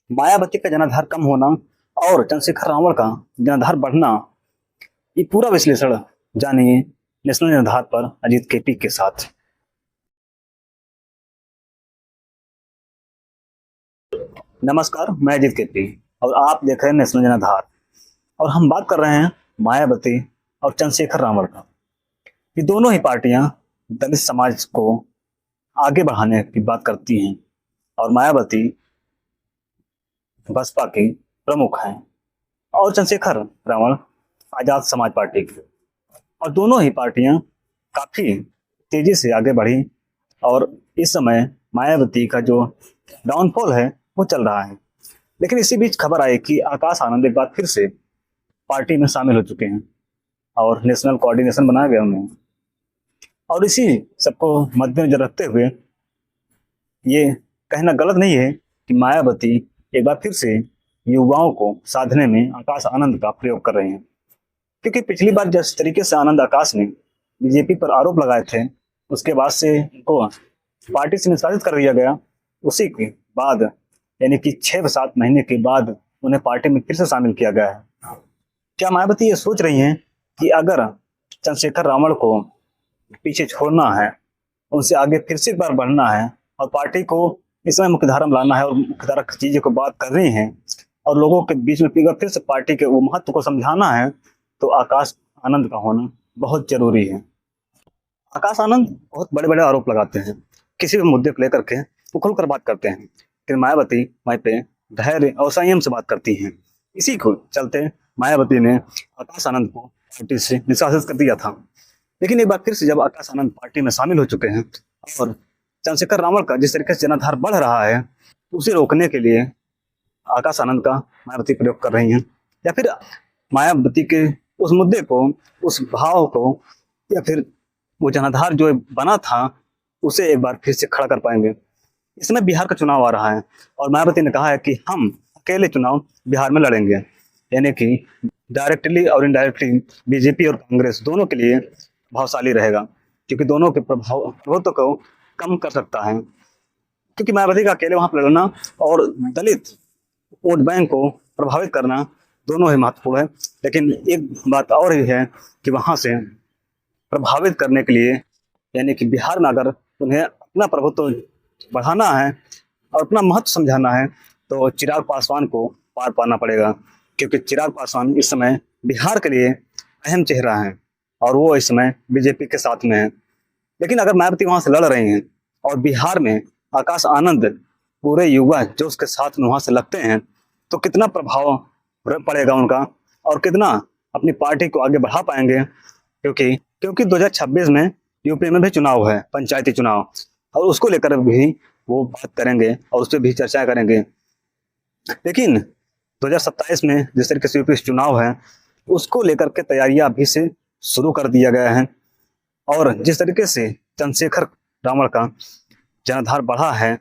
मायावती का जनाधार कम होना और चंद्रशेखर रावण का जनाधार बढ़ना, ये पूरा विश्लेषण जानिए नेशनल जनाधार पर अजीत केपी के साथ। नमस्कार, मैं अजीत केपी और आप देख रहे हैं नेशनल जनाधार। और हम बात कर रहे हैं मायावती और चंद्रशेखर रावण का। ये दोनों ही पार्टियां दलित समाज को आगे बढ़ाने की बात करती हैं और मायावती बसपा की प्रमुख हैं और चंद्रशेखर रावण आजाद समाज पार्टी के। और दोनों ही पार्टियां काफी तेजी से आगे बढ़ी और इस समय मायावती का जो डाउनफॉल है वो चल रहा है। लेकिन इसी बीच खबर आई कि आकाश आनंद एक बार फिर से पार्टी में शामिल हो चुके हैं और नेशनल कोऑर्डिनेशन बनाया गया उन्हें। और इसी सबको मद्देनजर रखते हुए ये कहना गलत नहीं है कि मायावती एक बार फिर से युवाओं को साधने में आकाश आनंद का प्रयोग कर रहे हैं। क्योंकि पिछली बार जिस तरीके से आनंद आकाश ने बीजेपी पर आरोप लगाए थे, उसके बाद से उनको पार्टी से निष्कासित कर दिया गया। उसी के बाद यानी कि 6-7 महीने के बाद उन्हें पार्टी में फिर से शामिल किया गया है। क्या मायावती ये सोच रही हैं कि अगर चंद्रशेखर रावण को पीछे छोड़ना है, उनसे आगे फिर से एक बार बढ़ना है और पार्टी को इस समय मुख्यधारा में लाना है और मुख्यधारा की चीजें को बात करनी है और लोगों के बीच में फिर से पार्टी के वो महत्व को समझाना है, तो आकाश आनंद का होना बहुत जरूरी है। आकाश आनंद बहुत बड़े बड़े आरोप लगाते हैं, किसी भी मुद्दे को लेकर के वो खुलकर बात करते हैं, लेकिन मायावती वहीं पे धैर्य और संयम से बात करती हैं। इसी को चलते मायावती ने आकाश आनंद को पार्टी से निष्कासित कर दिया था। लेकिन एक बार फिर से जब आकाश आनंद पार्टी में शामिल हो चुके हैं और चंद्रशेखर रावण का जिस तरीके से जनाधार बढ़ रहा है, उसे रोकने के लिए आकाश आनंद का मायावती प्रयोग कर रही हैं, या फिर मायावती के उस मुद्दे को, उस भाव को, या फिर वो जनाधार जो बना था उसे एक बार फिर से खड़ा कर पाएंगे। इस समय बिहार का चुनाव आ रहा है और मायावती ने कहा है कि हम अकेले चुनाव बिहार में लड़ेंगे, यानी कि डायरेक्टली और इनडायरेक्टली बीजेपी और कांग्रेस दोनों के लिए प्रभावशाली रहेगा, क्योंकि दोनों के प्रभुत्व को कम कर सकता है। क्योंकि मायावती का अकेले वहां पर लड़ना और दलित वोट बैंक को प्रभावित करना दोनों ही महत्वपूर्ण है। लेकिन एक बात और ही है कि वहां से प्रभावित करने के लिए, यानी कि बिहार में अगर उन्हें अपना प्रभुत्व बढ़ाना है और अपना महत्व समझाना है, तो चिराग पासवान को पार पाना पड़ेगा। क्योंकि चिराग पासवान इस समय बिहार के लिए अहम चेहरा है और वो इस समय बीजेपी के साथ में है। लेकिन अगर मायावती वहां से लड़ रही हैं और बिहार में आकाश आनंद पूरे युवा जो उसके साथ में वहां से लगते हैं, तो कितना प्रभाव पड़ेगा उनका और कितना अपनी पार्टी को आगे बढ़ा पाएंगे। क्योंकि 2026 में यूपी में भी चुनाव है, पंचायती चुनाव, और उसको लेकर भी वो बात करेंगे और उस पर भी चर्चा करेंगे। लेकिन 2027 में जिस तरीके से यूपी चुनाव है, उसको लेकर के तैयारियां अभी से शुरू कर दिया गया है। और जिस तरीके से चंद्रशेखर रावण का जनाधार बढ़ा है,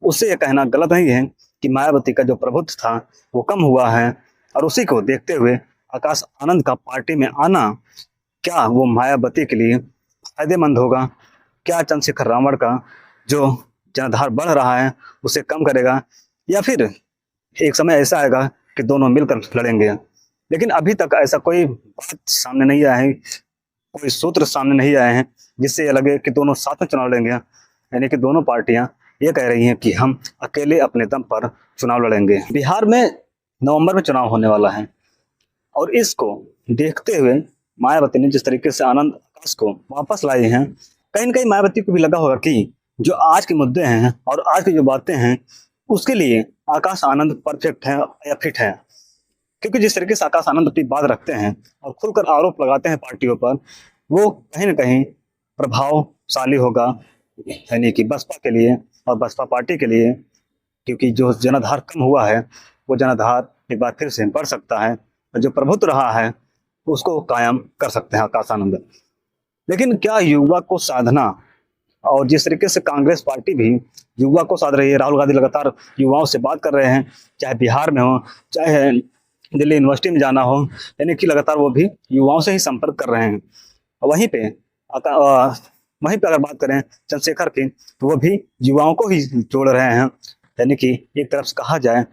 उससे यह कहना गलत नहीं है कि मायावती का जो प्रभुत्व था वो कम हुआ है। और उसी को देखते हुए आकाश आनंद का पार्टी में आना, क्या वो मायावती के लिए फायदेमंद होगा? क्या चंद्रशेखर रावण का जो जनाधार बढ़ रहा है उसे कम करेगा, या फिर एक समय ऐसा आएगा कि दोनों मिलकर लड़ेंगे? लेकिन अभी तक ऐसा कोई बात सामने नहीं आया है, कोई सूत्र सामने नहीं आए हैं जिससे ये लगे कि दोनों साथ में चुनाव लड़ेंगे। यानी कि दोनों पार्टियां ये कह रही हैं कि हम अकेले अपने दम पर चुनाव लड़ेंगे। बिहार में नवंबर में चुनाव होने वाला है और इसको देखते हुए मायावती ने जिस तरीके से आनंद आकाश को वापस लाए हैं, कहीं ना कहीं मायावती को भी लगा होगा कि जो आज के मुद्दे हैं और आज की जो बातें हैं, उसके लिए आकाश आनंद परफेक्ट है या फिट है। क्योंकि जिस तरीके से आकाश आनंद अपनी बात रखते हैं और खुलकर आरोप लगाते हैं पार्टियों पर, वो कहीं ना कहीं प्रभावशाली होगा, यानी कि बसपा के लिए और बसपा पार्टी के लिए। क्योंकि जो जनाधार कम हुआ है वो जनाधार एक बार फिर से बढ़ सकता है और जो प्रभुत्व रहा है उसको कायम कर सकते हैं आकाश आनंद। लेकिन क्या युवा को साधना, और जिस तरीके से कांग्रेस पार्टी भी युवा को साध रही है, राहुल गांधी लगातार युवाओं से बात कर रहे हैं, चाहे बिहार में हो चाहे दिल्ली यूनिवर्सिटी में जाना हो, यानी कि लगातार वो भी युवाओं से ही संपर्क कर रहे हैं। वहीं पे अगर बात करें चंद्रशेखर की, तो वो भी युवाओं को ही जोड़ रहे हैं। यानी कि एक तरफ से कहा जाए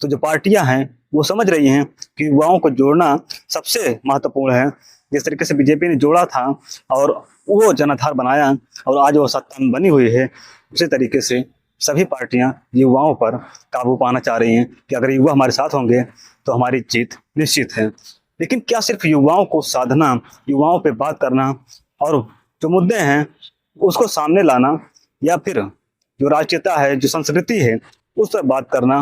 तो जो पार्टियां हैं वो समझ रही हैं कि युवाओं को जोड़ना सबसे महत्वपूर्ण है। जिस तरीके से बीजेपी ने जोड़ा था और वो जनाधार बनाया और आज वो सत्ता में बनी हुई है, उसी तरीके से सभी पार्टियां युवाओं पर काबू पाना चाह रही हैं कि अगर युवा हमारे साथ होंगे तो हमारी जीत निश्चित है। लेकिन क्या सिर्फ युवाओं को साधना, युवाओं पे बात करना और जो मुद्दे हैं उसको सामने लाना, या फिर जो राष्ट्रीयता है, जो संस्कृति है, उस पर बात करना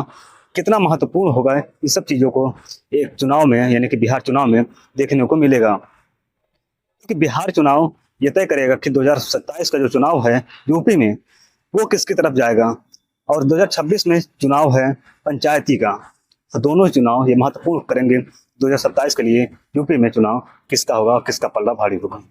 कितना महत्वपूर्ण होगा, इस सब चीज़ों को एक चुनाव में यानी कि बिहार चुनाव में देखने को मिलेगा। क्योंकि बिहार चुनाव ये तय करेगा कि 2027 का जो चुनाव है यूपी में वो किसकी तरफ जाएगा, और 2026 में चुनाव है पंचायती का। तो दोनों चुनाव ये महत्वपूर्ण करेंगे 2027 के लिए यूपी में चुनाव किसका होगा, किसका पल्ला भारी होगा।